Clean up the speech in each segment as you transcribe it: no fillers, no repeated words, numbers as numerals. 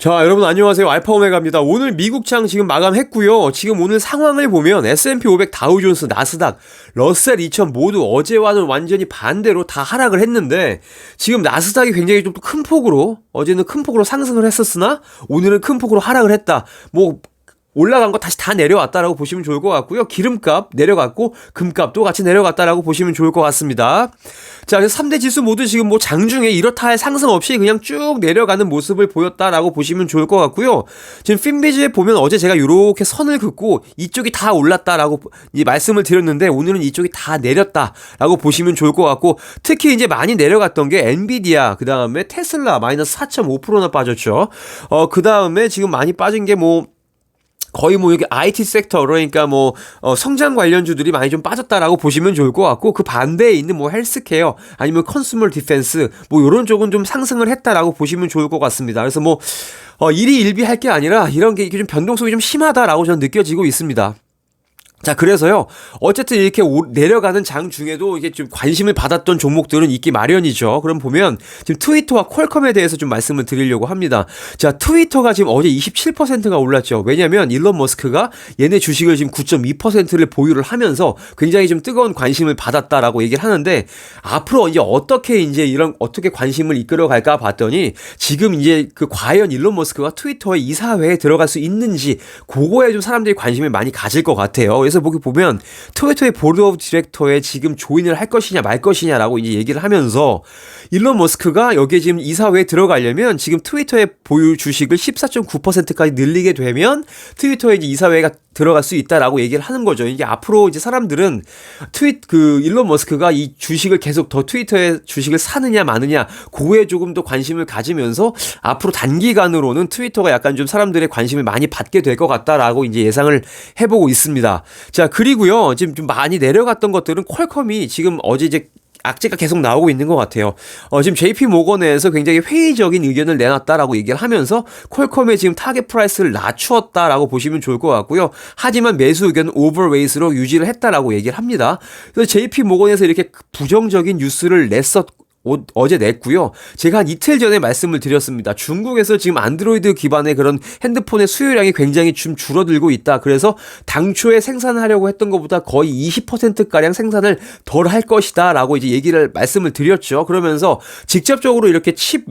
자, 여러분 안녕하세요. 알파 오메가입니다. 오늘 미국장 지금 마감했고요. 지금 오늘 상황을 보면 S&P 500, 다우존스, 나스닥, 러셀 2000 모두 어제와는 완전히 반대로 다 하락을 했는데 지금 나스닥이 굉장히 좀 큰 폭으로 어제는 큰 폭으로 상승을 했었으나 오늘은 큰 폭으로 하락을 했다. 올라간 거 다시 다 내려왔다라고 보시면 좋을 것 같고요. 기름값 내려갔고 금값도 같이 내려갔다라고 보시면 좋을 것 같습니다. 자, 그래서 3대 지수 모두 지금 장중에 이렇다 할 상승 없이 그냥 쭉 내려가는 모습을 보였다라고 보시면 좋을 것 같고요. 지금 핀비즈에 보면 어제 제가 이렇게 선을 긋고 이쪽이 다 올랐다라고 이제 말씀을 드렸는데 오늘은 이쪽이 다 내렸다라고 보시면 좋을 것 같고 특히 이제 많이 내려갔던 게 엔비디아, 그 다음에 테슬라 마이너스 4.5%나 빠졌죠. 그 다음에 지금 많이 빠진 게 거의 여기 IT 섹터, 그러니까 성장 관련주들이 많이 좀 빠졌다라고 보시면 좋을 것 같고, 그 반대에 있는 헬스케어, 아니면 컨슈머 디펜스, 요런 쪽은 좀 상승을 했다라고 보시면 좋을 것 같습니다. 그래서 일희일비할 게 아니라 이런 게 좀 변동성이 좀 심하다라고 저는 느껴지고 있습니다. 자, 그래서요, 어쨌든 이렇게 내려가는 장 중에도 이게 좀 관심을 받았던 종목들은 있기 마련이죠. 그럼 보면, 지금 트위터와 퀄컴에 대해서 좀 말씀을 드리려고 합니다. 자, 트위터가 지금 어제 27%가 올랐죠. 왜냐면, 일론 머스크가 얘네 주식을 지금 9.2%를 보유를 하면서 굉장히 좀 뜨거운 관심을 받았다라고 얘기를 하는데, 앞으로 이제 어떻게 관심을 이끌어 갈까 봤더니, 지금 이제 과연 일론 머스크가 트위터의 이사회에 들어갈 수 있는지, 그거에 좀 사람들이 관심을 많이 가질 것 같아요. 그래서 보면 트위터의 보드 오브 디렉터에 지금 조인을 할 것이냐 말 것이냐라고 이제 얘기를 하면서 일론 머스크가 여기에 지금 이사회에 들어가려면 지금 트위터의 보유 주식을 14.9%까지 늘리게 되면 트위터에 이제 이사회가 들어갈 수 있다라고 얘기를 하는 거죠. 이게 앞으로 이제 사람들은 일론 머스크가 이 주식을 계속 더 트위터의 주식을 사느냐 마느냐 그거에 조금 더 관심을 가지면서 앞으로 단기간으로는 트위터가 약간 좀 사람들의 관심을 많이 받게 될 것 같다라고 이제 예상을 해보고 있습니다. 자, 그리고요, 지금 좀 많이 내려갔던 것들은 퀄컴이 지금 어제 이제 악재가 계속 나오고 있는 것 같아요. 지금 JP 모건에서 굉장히 회의적인 의견을 내놨다라고 얘기를 하면서 퀄컴의 지금 타겟 프라이스를 낮추었다라고 보시면 좋을 것 같고요. 하지만 매수 의견은 오버웨이트로 유지를 했다라고 얘기를 합니다. 그래서 JP 모건에서 이렇게 부정적인 뉴스를 어제 냈고요. 제가 한 이틀 전에 말씀을 드렸습니다. 중국에서 지금 안드로이드 기반의 그런 핸드폰의 수요량이 굉장히 좀 줄어들고 있다. 그래서 당초에 생산하려고 했던 것보다 거의 20%가량 생산을 덜 할 것이다 라고 이제 말씀을 드렸죠. 그러면서 직접적으로 이렇게 칩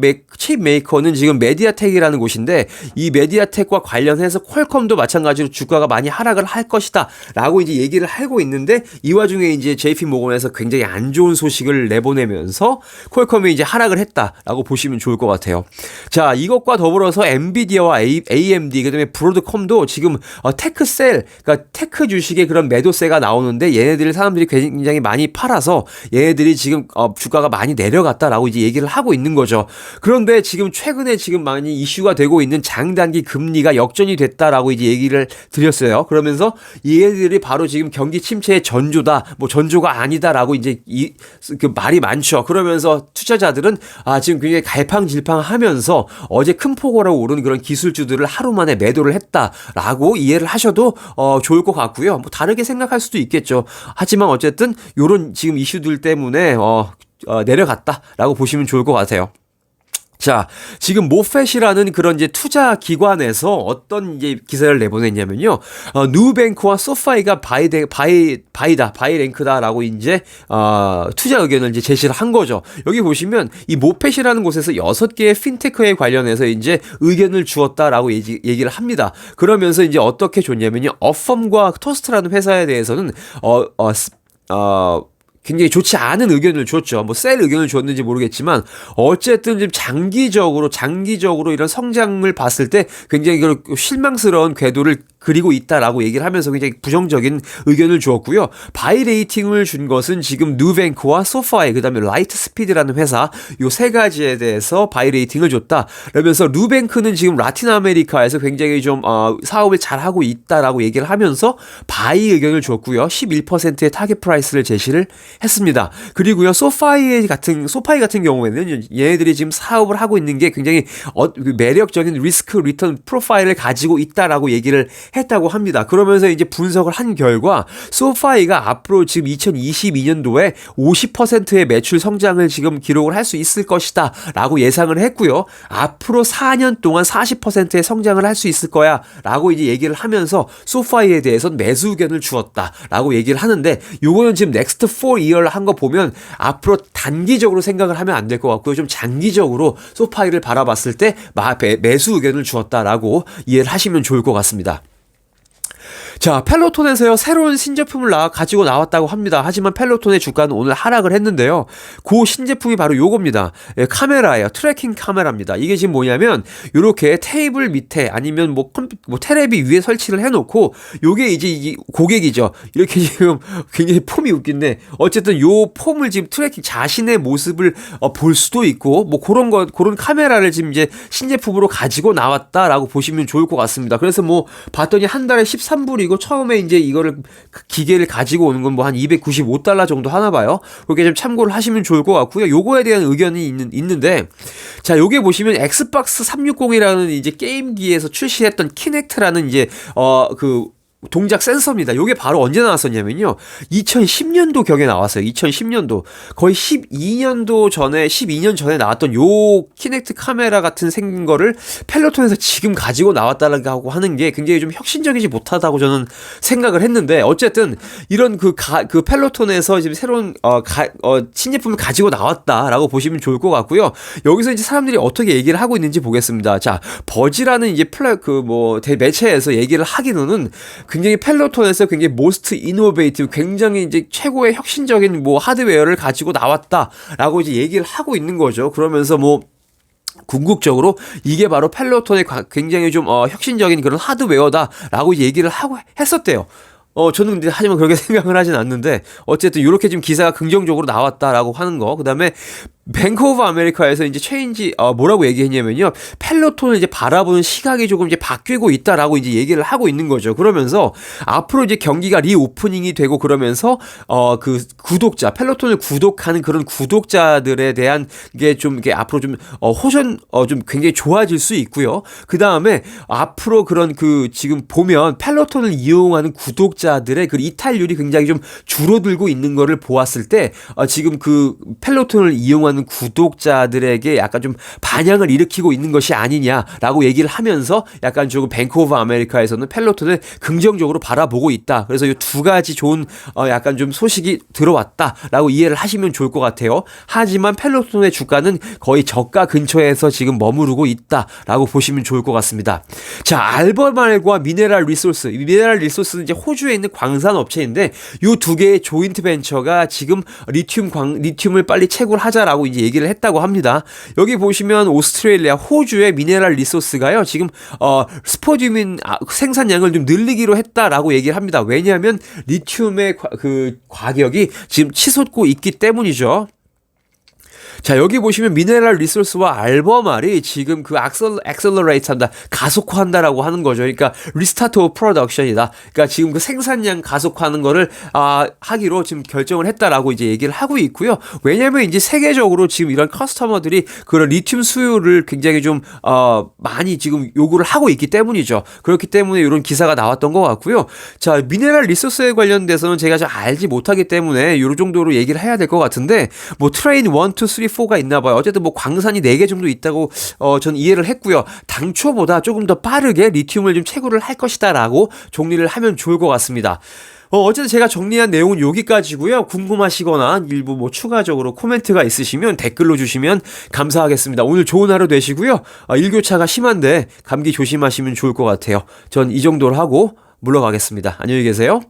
메이커는 지금 메디아텍이라는 곳인데 이 메디아텍과 관련해서 퀄컴도 마찬가지로 주가가 많이 하락을 할 것이다 라고 이제 얘기를 하고 있는데 이 와중에 이제 JP 모건에서 굉장히 안 좋은 소식을 내보내면서 퀄컴이 이제 하락을 했다라고 보시면 좋을 것 같아요. 자, 이것과 더불어서 엔비디아와 AMD, 그다음에 브로드컴도 지금 테크셀, 그러니까 테크 주식의 그런 매도세가 나오는데 얘네들을 사람들이 굉장히 많이 팔아서 얘네들이 지금 주가가 많이 내려갔다라고 이제 얘기를 하고 있는 거죠. 그런데 지금 최근에 지금 많이 이슈가 되고 있는 장단기 금리가 역전이 됐다라고 이제 얘기를 드렸어요. 그러면서 얘네들이 바로 지금 경기 침체의 전조다, 전조가 아니다라고 이제 말이 많죠. 그러면서 투자자들은 지금 굉장히 갈팡질팡하면서 어제 큰 폭으로 오른 그런 기술주들을 하루 만에 매도를 했다라고 이해를 하셔도 좋을 것 같고요. 다르게 생각할 수도 있겠죠. 하지만 어쨌든 요런 지금 이슈들 때문에 내려갔다라고 보시면 좋을 것 같아요. 자, 지금 모펫이라는 그런 이제 투자 기관에서 어떤 이제 기사를 내보냈냐면요. 누뱅크와 소파이가 바이랭크다라고 이제 투자 의견을 이제 제시를 한 거죠. 여기 보시면 이 모펫이라는 곳에서 6개의 핀테크에 관련해서 이제 의견을 주었다라고 얘기를 합니다. 그러면서 이제 어떻게 줬냐면요. 어펌과 토스트라는 회사에 대해서는 굉장히 좋지 않은 의견을 줬죠. 셀 의견을 줬는지 모르겠지만 어쨌든 지금 장기적으로 이런 성장을 봤을 때 굉장히 실망스러운 궤도를 그리고 있다라고 얘기를 하면서 굉장히 부정적인 의견을 주었고요. 바이 레이팅을 준 것은 지금 누뱅크와 소파이, 그다음에 라이트 스피드라는 회사 요 세 가지에 대해서 바이 레이팅을 줬다. 그러면서 누뱅크는 지금 라틴 아메리카에서 굉장히 좀 사업을 잘 하고 있다라고 얘기를 하면서 바이 의견을 줬고요. 11%의 타겟 프라이스를 제시를 했습니다. 그리고요. 소파이 같은 경우에는 얘네들이 지금 사업을 하고 있는 게 굉장히 매력적인 리스크 리턴 프로파일을 가지고 있다라고 얘기를 했다고 합니다. 그러면서 이제 분석을 한 결과 소파이가 앞으로 지금 2022년도에 50%의 매출 성장을 지금 기록을 할 수 있을 것이다 라고 예상을 했고요. 앞으로 4년 동안 40%의 성장을 할 수 있을 거야 라고 이제 얘기를 하면서 소파이에 대해서는 매수 의견을 주었다 라고 얘기를 하는데, 요거는 지금 넥스트 4year 한 거 보면 앞으로 단기적으로 생각을 하면 안 될 것 같고요. 좀 장기적으로 소파이를 바라봤을 때 매수 의견을 주었다라고 이해를 하시면 좋을 것 같습니다. 자, 펠로톤에서요, 새로운 신제품을 가지고 나왔다고 합니다. 하지만 펠로톤의 주가는 오늘 하락을 했는데요. 그 신제품이 바로 요겁니다. 예, 카메라예요. 트래킹 카메라입니다. 이게 지금 뭐냐면, 요렇게 테이블 밑에 아니면 뭐 테레비 위에 설치를 해놓고, 요게 이제 이 고객이죠. 이렇게 지금 굉장히 폼이 웃긴데, 어쨌든 요 폼을 지금 트래킹, 자신의 모습을 볼 수도 있고, 뭐 그런 카메라를 지금 이제 신제품으로 가지고 나왔다라고 보시면 좋을 것 같습니다. 그래서 뭐 봤더니 한 달에 13불이고, 처음에 이제 이거를 기계를 가지고 오는 건 뭐 한 295달러 정도 하나 봐요. 그렇게 좀 참고를 하시면 좋을 것 같고요. 요거에 대한 의견이 있는데, 자, 요게 보시면 엑스박스 360이라는 이제 게임기에서 출시했던 키넥트라는 이제 동작 센서입니다. 요게 바로 언제 나왔었냐면요. 2010년도 경에 나왔어요. 2010년도. 거의 12년 전에 나왔던 요 키넥트 카메라 같은 생긴 거를 펠로톤에서 지금 가지고 나왔다라고 하는 게 굉장히 좀 혁신적이지 못하다고 저는 생각을 했는데, 어쨌든 이런 그 펠로톤에서 지금 새로운 신제품을 가지고 나왔다라고 보시면 좋을 것 같고요. 여기서 이제 사람들이 어떻게 얘기를 하고 있는지 보겠습니다. 자, 버즈라는 이제 매체에서 얘기를 하기로는 굉장히 펠로톤에서 굉장히 most innovative, 굉장히 이제 최고의 혁신적인 뭐 하드웨어를 가지고 나왔다라고 이제 얘기를 하고 있는 거죠. 그러면서 뭐 궁극적으로 이게 바로 펠로톤의 굉장히 좀 혁신적인 그런 하드웨어다라고 얘기를 하고 했었대요. 저는 근데 하지만 그렇게 생각을 하진 않는데, 어쨌든 이렇게 지금 기사가 긍정적으로 나왔다라고 하는 거. 그다음에 뱅크 오브 아메리카에서 이제 뭐라고 얘기했냐면요. 펠로톤을 이제 바라보는 시각이 조금 이제 바뀌고 있다라고 이제 얘기를 하고 있는 거죠. 그러면서 앞으로 이제 경기가 리오프닝이 되고 그러면서 펠로톤을 구독하는 그런 구독자들에 대한 게 좀 이게 앞으로 좀 좀 굉장히 좋아질 수 있고요. 그다음에 앞으로 그런 지금 보면 펠로톤을 이용하는 구독자들의 그 이탈률이 굉장히 좀 줄어들고 있는 거를 보았을 때, 지금 펠로톤을 이용하는 구독자들에게 약간 좀 반향을 일으키고 있는 것이 아니냐라고 얘기를 하면서 약간 조금 뱅크 오브 아메리카에서는 펠로톤을 긍정적으로 바라보고 있다. 그래서 이 두 가지 좋은 약간 좀 소식이 들어왔다라고 이해를 하시면 좋을 것 같아요. 하지만 펠로톤의 주가는 거의 저가 근처에서 지금 머무르고 있다라고 보시면 좋을 것 같습니다. 자, 알버말과 미네랄 리소스는 이제 호주에 있는 광산 업체인데, 이 두 개의 조인트 벤처가 지금 리튬을 빨리 채굴 하자라고 이제 얘기를 했다고 합니다. 여기 보시면 오스트레일리아, 호주의 미네랄 리소스가요, 지금 스포듐인 생산량을 좀 늘리기로 했다라고 얘기를 합니다. 왜냐하면 리튬의 가격이 지금 치솟고 있기 때문이죠. 자, 여기 보시면 미네랄 리소스와 알버말이 지금 액셀러레이트 한다, 가속화한다라고 하는 거죠. 그러니까 리스타트 오브 프로덕션이다. 그러니까 지금 생산량 가속화하는 거를 하기로 지금 결정을 했다라고 이제 얘기를 하고 있고요. 왜냐면 이제 세계적으로 지금 이런 커스터머들이 그런 리튬 수요를 굉장히 좀 많이 지금 요구를 하고 있기 때문이죠. 그렇기 때문에 이런 기사가 나왔던 것 같고요. 자, 미네랄 리소스에 관련돼서는 제가 잘 알지 못하기 때문에 요 정도로 얘기를 해야 될 것 같은데, 뭐 트레인 1, 2, 3, 4가 있나 봐요. 어쨌든 뭐 광산이 4개 정도 있다고 전 이해를 했고요. 당초보다 조금 더 빠르게 리튬을 좀 채굴을 할 것이다라고 정리를 하면 좋을 것 같습니다. 어쨌든 제가 정리한 내용은 여기까지고요. 궁금하시거나 일부 뭐 추가적으로 코멘트가 있으시면 댓글로 주시면 감사하겠습니다. 오늘 좋은 하루 되시고요. 일교차가 심한데 감기 조심하시면 좋을 것 같아요. 전 이 정도로 하고 물러가겠습니다. 안녕히 계세요.